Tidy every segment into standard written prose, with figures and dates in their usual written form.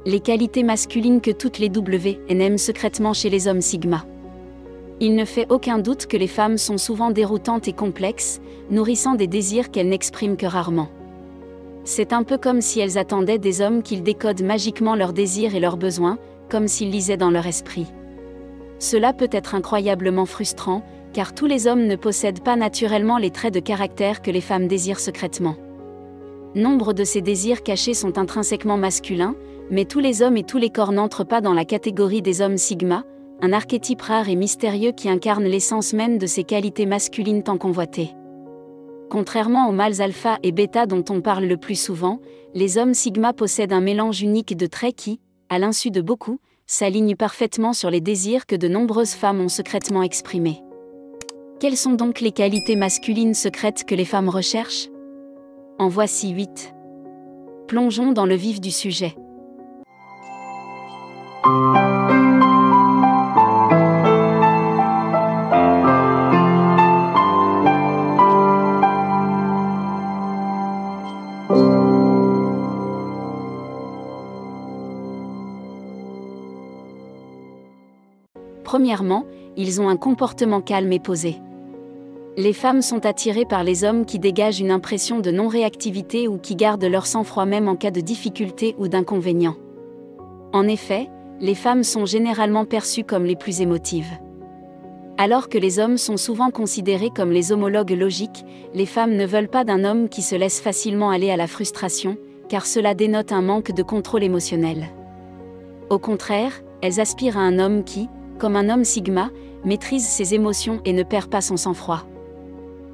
Les qualités masculines que toutes les WN aiment secrètement chez les hommes Sigma. Il ne fait aucun doute que les femmes sont souvent déroutantes et complexes, nourrissant des désirs qu'elles n'expriment que rarement. C'est un peu comme si elles attendaient des hommes qu'ils décodent magiquement leurs désirs et leurs besoins, comme s'ils lisaient dans leur esprit. Cela peut être incroyablement frustrant, car tous les hommes ne possèdent pas naturellement les traits de caractère que les femmes désirent secrètement. Nombre de ces désirs cachés sont intrinsèquement masculins, mais tous les hommes et tous les corps n'entrent pas dans la catégorie des hommes Sigma, un archétype rare et mystérieux qui incarne l'essence même de ces qualités masculines tant convoitées. Contrairement aux mâles alpha et bêta dont on parle le plus souvent, les hommes Sigma possèdent un mélange unique de traits qui, à l'insu de beaucoup, s'alignent parfaitement sur les désirs que de nombreuses femmes ont secrètement exprimés. Quelles sont donc les qualités masculines secrètes que les femmes recherchent ? En voici 8. Plongeons dans le vif du sujet. Premièrement, ils ont un comportement calme et posé. Les femmes sont attirées par les hommes qui dégagent une impression de non-réactivité ou qui gardent leur sang-froid même en cas de difficulté ou d'inconvénient. En effet, les femmes sont généralement perçues comme les plus émotives. Alors que les hommes sont souvent considérés comme les homologues logiques, les femmes ne veulent pas d'un homme qui se laisse facilement aller à la frustration, car cela dénote un manque de contrôle émotionnel. Au contraire, elles aspirent à un homme qui, comme un homme Sigma, maîtrise ses émotions et ne perd pas son sang-froid.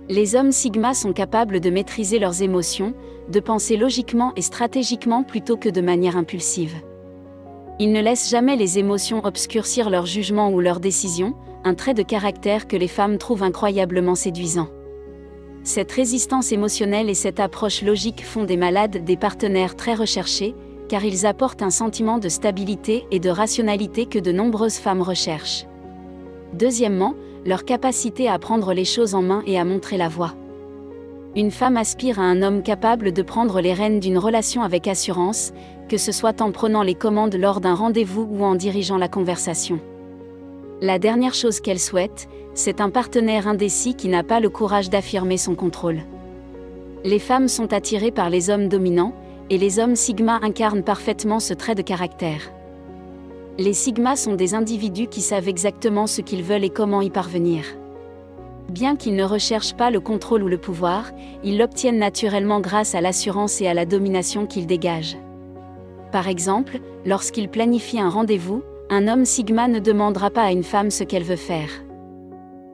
Les hommes Sigma sont capables de maîtriser leurs émotions, de penser logiquement et stratégiquement plutôt que de manière impulsive. Ils ne laissent jamais les émotions obscurcir leur jugement ou leurs décisions, un trait de caractère que les femmes trouvent incroyablement séduisant. Cette résistance émotionnelle et cette approche logique font des malades des partenaires très recherchés, car ils apportent un sentiment de stabilité et de rationalité que de nombreuses femmes recherchent. Deuxièmement, leur capacité à prendre les choses en main et à montrer la voie. Une femme aspire à un homme capable de prendre les rênes d'une relation avec assurance, que ce soit en prenant les commandes lors d'un rendez-vous ou en dirigeant la conversation. La dernière chose qu'elle souhaite, c'est un partenaire indécis qui n'a pas le courage d'affirmer son contrôle. Les femmes sont attirées par les hommes dominants, et les hommes Sigma incarnent parfaitement ce trait de caractère. Les Sigma sont des individus qui savent exactement ce qu'ils veulent et comment y parvenir. Bien qu'ils ne recherchent pas le contrôle ou le pouvoir, ils l'obtiennent naturellement grâce à l'assurance et à la domination qu'ils dégagent. Par exemple, lorsqu'ils planifient un rendez-vous, un homme Sigma ne demandera pas à une femme ce qu'elle veut faire.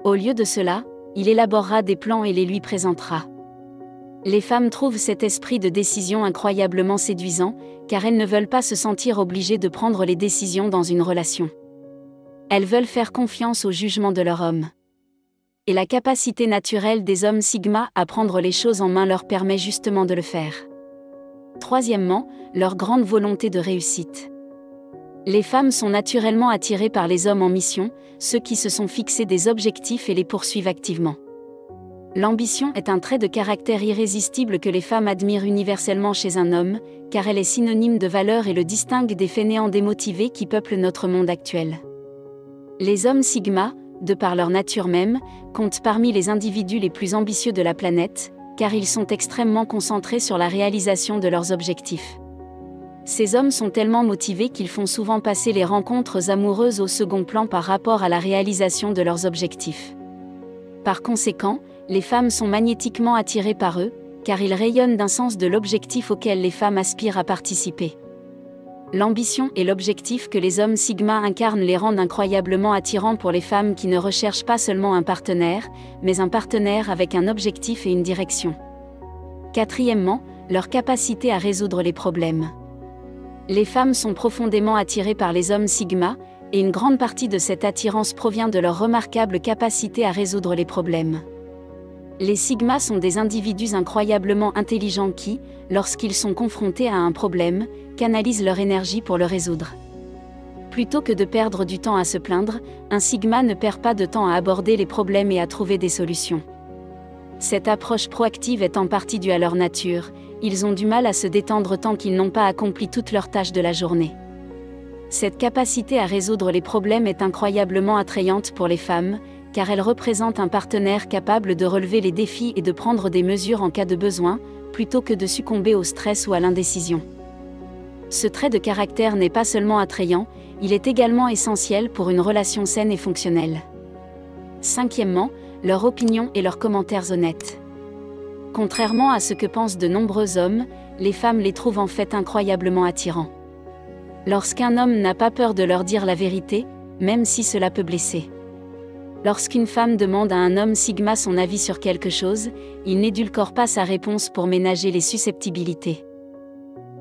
Au lieu de cela, il élaborera des plans et les lui présentera. Les femmes trouvent cet esprit de décision incroyablement séduisant, car elles ne veulent pas se sentir obligées de prendre les décisions dans une relation. Elles veulent faire confiance au jugement de leur homme. Et la capacité naturelle des hommes Sigma à prendre les choses en main leur permet justement de le faire. Troisièmement, leur grande volonté de réussite. Les femmes sont naturellement attirées par les hommes en mission, ceux qui se sont fixés des objectifs et les poursuivent activement. L'ambition est un trait de caractère irrésistible que les femmes admirent universellement chez un homme, car elle est synonyme de valeur et le distingue des fainéants démotivés qui peuplent notre monde actuel. Les hommes Sigma, de par leur nature même, comptent parmi les individus les plus ambitieux de la planète, car ils sont extrêmement concentrés sur la réalisation de leurs objectifs. Ces hommes sont tellement motivés qu'ils font souvent passer les rencontres amoureuses au second plan par rapport à la réalisation de leurs objectifs. Par conséquent, les femmes sont magnétiquement attirées par eux, car ils rayonnent d'un sens de l'objectif auquel les femmes aspirent à participer. L'ambition et l'objectif que les hommes Sigma incarnent les rendent incroyablement attirants pour les femmes qui ne recherchent pas seulement un partenaire, mais un partenaire avec un objectif et une direction. Quatrièmement, leur capacité à résoudre les problèmes. Les femmes sont profondément attirées par les hommes Sigma, et une grande partie de cette attirance provient de leur remarquable capacité à résoudre les problèmes. Les Sigma sont des individus incroyablement intelligents qui, lorsqu'ils sont confrontés à un problème, canalisent leur énergie pour le résoudre. Plutôt que de perdre du temps à se plaindre, un Sigma ne perd pas de temps à aborder les problèmes et à trouver des solutions. Cette approche proactive est en partie due à leur nature, ils ont du mal à se détendre tant qu'ils n'ont pas accompli toutes leurs tâches de la journée. Cette capacité à résoudre les problèmes est incroyablement attrayante pour les femmes, car elle représente un partenaire capable de relever les défis et de prendre des mesures en cas de besoin, plutôt que de succomber au stress ou à l'indécision. Ce trait de caractère n'est pas seulement attrayant, il est également essentiel pour une relation saine et fonctionnelle. Cinquièmement, leur opinion et leurs commentaires honnêtes. Contrairement à ce que pensent de nombreux hommes, les femmes les trouvent en fait incroyablement attirants. Lorsqu'un homme n'a pas peur de leur dire la vérité, même si cela peut blesser. Lorsqu'une femme demande à un homme sigma son avis sur quelque chose, il n'édulcore pas sa réponse pour ménager les susceptibilités.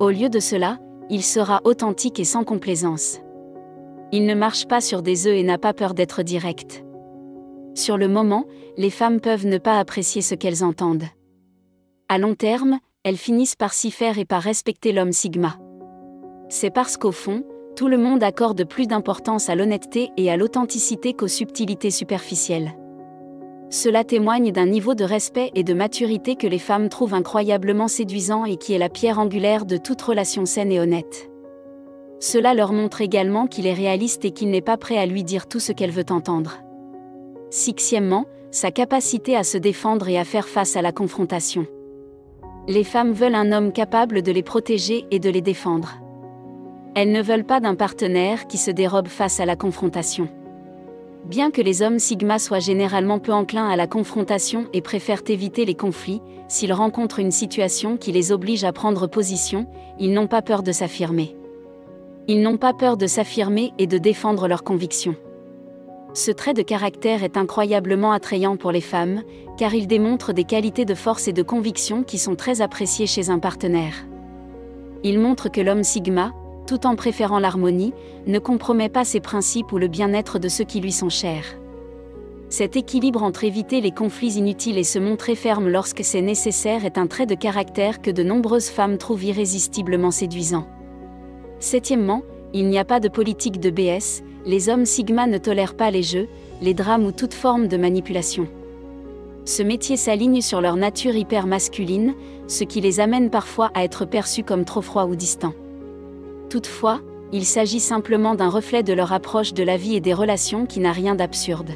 Au lieu de cela, il sera authentique et sans complaisance. Il ne marche pas sur des œufs et n'a pas peur d'être direct. Sur le moment, les femmes peuvent ne pas apprécier ce qu'elles entendent. À long terme, elles finissent par s'y faire et par respecter l'homme sigma. C'est parce qu'au fond, tout le monde accorde plus d'importance à l'honnêteté et à l'authenticité qu'aux subtilités superficielles. Cela témoigne d'un niveau de respect et de maturité que les femmes trouvent incroyablement séduisant et qui est la pierre angulaire de toute relation saine et honnête. Cela leur montre également qu'il est réaliste et qu'il n'est pas prêt à lui dire tout ce qu'elle veut entendre. Sixièmement, sa capacité à se défendre et à faire face à la confrontation. Les femmes veulent un homme capable de les protéger et de les défendre. Elles ne veulent pas d'un partenaire qui se dérobe face à la confrontation. Bien que les hommes sigma soient généralement peu enclins à la confrontation et préfèrent éviter les conflits, s'ils rencontrent une situation qui les oblige à prendre position, ils n'ont pas peur de s'affirmer. Ils n'ont pas peur de s'affirmer et de défendre leurs convictions. Ce trait de caractère est incroyablement attrayant pour les femmes, car il démontre des qualités de force et de conviction qui sont très appréciées chez un partenaire. Il montre que l'homme sigma, tout en préférant l'harmonie, ne compromet pas ses principes ou le bien-être de ceux qui lui sont chers. Cet équilibre entre éviter les conflits inutiles et se montrer ferme lorsque c'est nécessaire est un trait de caractère que de nombreuses femmes trouvent irrésistiblement séduisant. Septièmement, il n'y a pas de politique de BS, les hommes sigma ne tolèrent pas les jeux, les drames ou toute forme de manipulation. Ce métier s'aligne sur leur nature hyper masculine, ce qui les amène parfois à être perçus comme trop froids ou distants. Toutefois, il s'agit simplement d'un reflet de leur approche de la vie et des relations qui n'a rien d'absurde.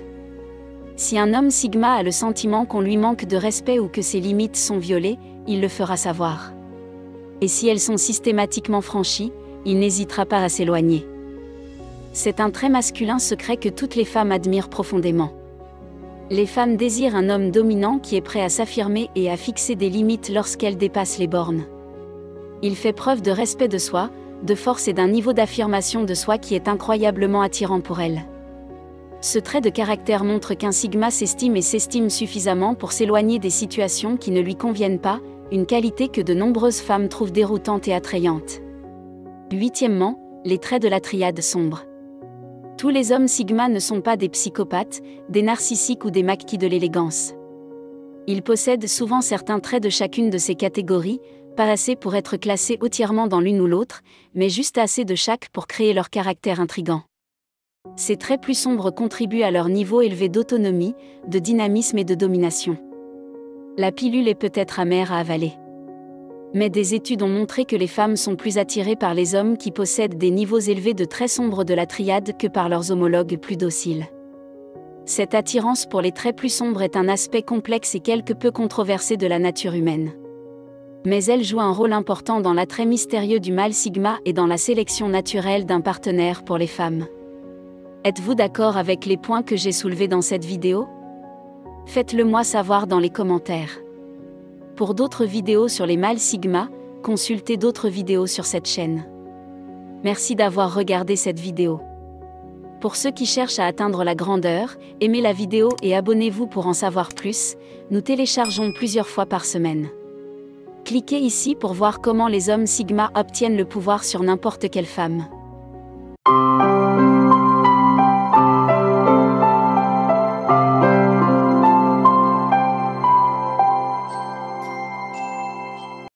Si un homme sigma a le sentiment qu'on lui manque de respect ou que ses limites sont violées, il le fera savoir. Et si elles sont systématiquement franchies, il n'hésitera pas à s'éloigner. C'est un trait masculin secret que toutes les femmes admirent profondément. Les femmes désirent un homme dominant qui est prêt à s'affirmer et à fixer des limites lorsqu'elles dépassent les bornes. Il fait preuve de respect de soi, de force et d'un niveau d'affirmation de soi qui est incroyablement attirant pour elles. Ce trait de caractère montre qu'un sigma s'estime et s'estime suffisamment pour s'éloigner des situations qui ne lui conviennent pas, une qualité que de nombreuses femmes trouvent déroutante et attrayante. Huitièmement, les traits de la triade sombre. Tous les hommes sigma ne sont pas des psychopathes, des narcissiques ou des maquis de l'élégance. Ils possèdent souvent certains traits de chacune de ces catégories, pas assez pour être classés entièrement dans l'une ou l'autre, mais juste assez de chaque pour créer leur caractère intrigant. Ces traits plus sombres contribuent à leur niveau élevé d'autonomie, de dynamisme et de domination. La pilule est peut-être amère à avaler. Mais des études ont montré que les femmes sont plus attirées par les hommes qui possèdent des niveaux élevés de traits sombres de la triade que par leurs homologues plus dociles. Cette attirance pour les traits plus sombres est un aspect complexe et quelque peu controversé de la nature humaine. Mais elle joue un rôle important dans l'attrait mystérieux du mâle sigma et dans la sélection naturelle d'un partenaire pour les femmes. Êtes-vous d'accord avec les points que j'ai soulevés dans cette vidéo? Faites-le moi savoir dans les commentaires. Pour d'autres vidéos sur les mâles sigma, consultez d'autres vidéos sur cette chaîne. Merci d'avoir regardé cette vidéo. Pour ceux qui cherchent à atteindre la grandeur, aimez la vidéo et abonnez-vous pour en savoir plus, nous téléchargeons plusieurs fois par semaine. Cliquez ici pour voir comment les hommes sigma obtiennent le pouvoir sur n'importe quelle femme.